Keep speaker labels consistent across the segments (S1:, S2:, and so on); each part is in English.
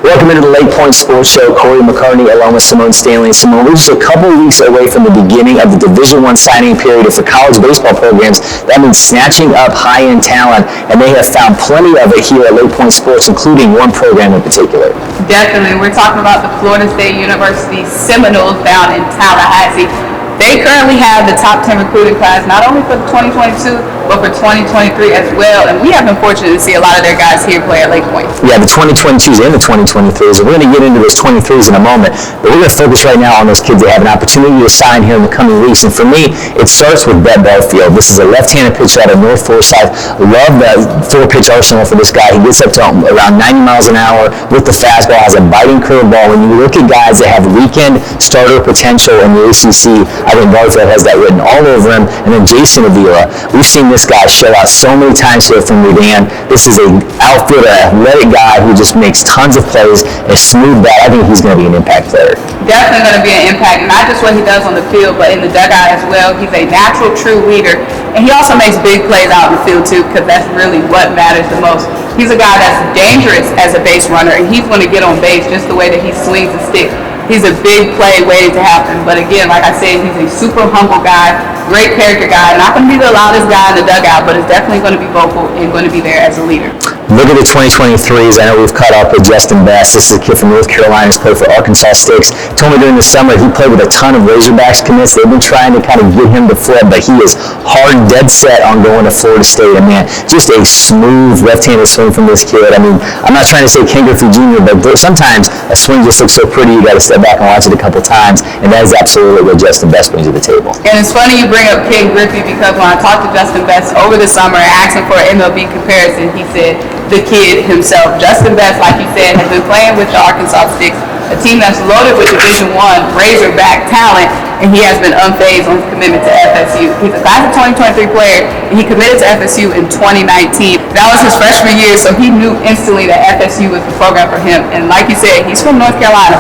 S1: Welcome into the LakePoint Sports Show. Cory, McCartney, along with Symone, Stanley, and Symone. We're just a couple weeks away from the beginning of the Division I signing period for college baseball programs. That means snatching up high-end talent, and they have found plenty of it here at LakePoint Sports, including one program in particular.
S2: Definitely. We're talking about the Florida State University Seminoles down in Tallahassee. They currently have the top 10 recruiting class, not only for 2022, but for 2023 as well. And we have been fortunate to see a lot of their guys here play at LakePoint.
S1: Yeah, the 2022s and the 2023s. And we're going to get into those 23s in a moment. But we're going to focus right now on those kids that have an opportunity to sign here in the coming weeks. And for me, it starts with Brett Barfield. This is a left-handed pitcher out of North Forsyth. Love the four-pitch arsenal for this guy. He gets up to around 90 miles an hour with the fastball, has a biting curveball. When you look at guys that have weekend starter potential in the ACC, I think Barfield has that written all over him. And then Jason Avila. We've seen this guy show out so many times here from Redan. This is an outfielder, athletic guy who just makes tons of plays, a smooth bat. I think he's going to be an impact player.
S2: Definitely going to be an impact, not just what he does on the field, but in the dugout as well. He's a natural, true leader. And he also makes big plays out in the field, too, because that's really what matters the most. He's a guy that's dangerous as a base runner, and he's going to get on base just the way that he swings the stick. He's a big play waiting to happen. But again, like I said, he's a super humble guy, great character guy. Not going to be the loudest guy in the dugout, but is definitely going to be vocal and going to be there as a leader.
S1: Look at the 2023s. I know we've caught up with Justin Best. This is a kid from North Carolina who's played for Arkansas Stakes. Told me during the summer he played with a ton of Razorbacks commits. They've been trying to kind of get him to flip, but he is hard, dead set on going to Florida State. And man, just a smooth left-handed swing from this kid. I mean, I'm not trying to say Ken Griffey Jr., but sometimes a swing just looks so pretty you got to step back and watch it a couple times, and that is absolutely what Justin Best brings to the table.
S2: And it's funny you bring up Ken Griffey because when I talked to Justin Best over the summer and asked him for an MLB comparison, he said the kid himself. Justin Best, like you said, has been playing with the Arkansas Sticks, a team that's loaded with Division I Razorback talent, and he has been unfazed on his commitment to FSU. He's a class of 2023 player, and he committed to FSU in 2019. That was his freshman year, so he knew instantly that FSU was the program for him. And like you said, he's from North Carolina.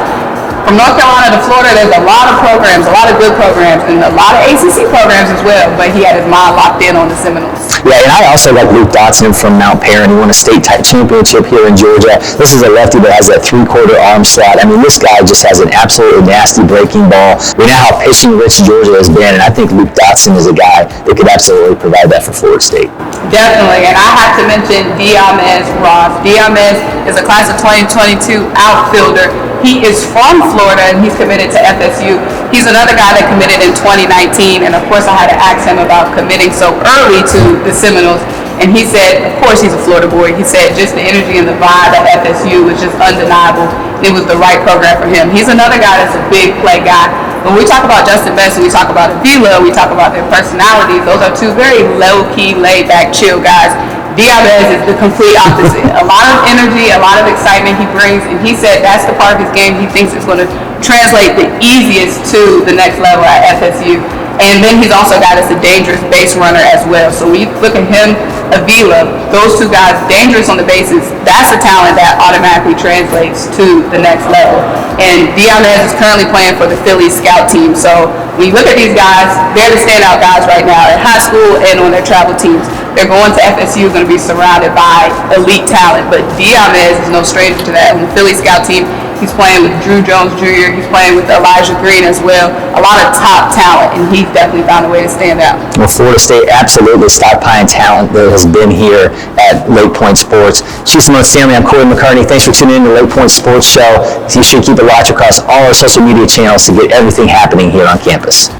S2: From North Carolina to Florida, there's a lot of programs, a lot of good programs, and a lot of ACC programs as well, but he had his mind locked in on the Seminoles.
S1: Yeah, and I also like Luke Dotson from Mount Paran. He won a state championship here in Georgia. This is a lefty that has that three-quarter arm slot. I mean, this guy just has an absolutely nasty breaking ball. We know how pitching-rich Georgia has been, and I think Luke Dotson is a guy that could absolutely provide that for Florida State.
S2: Definitely, and I have to mention Deamez Ross. Deamez is a class of 2022 outfielder. He is from Florida, and he's committed to FSU. He's another guy that committed in 2019, and of course I had to ask him about committing so early to the Seminoles, and he said, of course he's a Florida boy. He said just the energy and the vibe at FSU was just undeniable. It was the right program for him. He's another guy that's a big play guy. When we talk about Justin Best and we talk about Avila, we talk about their personalities. Those are two very low-key, laid-back, chill guys. Deamez is the complete opposite. A lot of energy, a lot of excitement he brings, and he said that's the part of his game he thinks is going to translate the easiest to the next level at FSU. And then he's also got us a dangerous base runner as well. So when you look at him, Avila, those two guys, dangerous on the bases, that's a talent that automatically translates to the next level. And Deamez is currently playing for the Philly scout team. So when you look at these guys, they're the standout guys right now at high school and on their travel teams. They're going to FSU, going to be surrounded by elite talent. But Deamez is no stranger to that. On the Philly scout team, he's playing with Drew Jones Jr., he's playing with Elijah Green as well. A lot of top talent, and he's definitely found a way to stand out.
S1: Well, Florida State absolutely stockpiling talent that has been here at LakePoint Sports. She's Symone, Stanley. I'm Cory McCartney. Thanks for tuning in to LakePoint Sports Show. You should keep a watch across all our social media channels to get everything happening here on campus.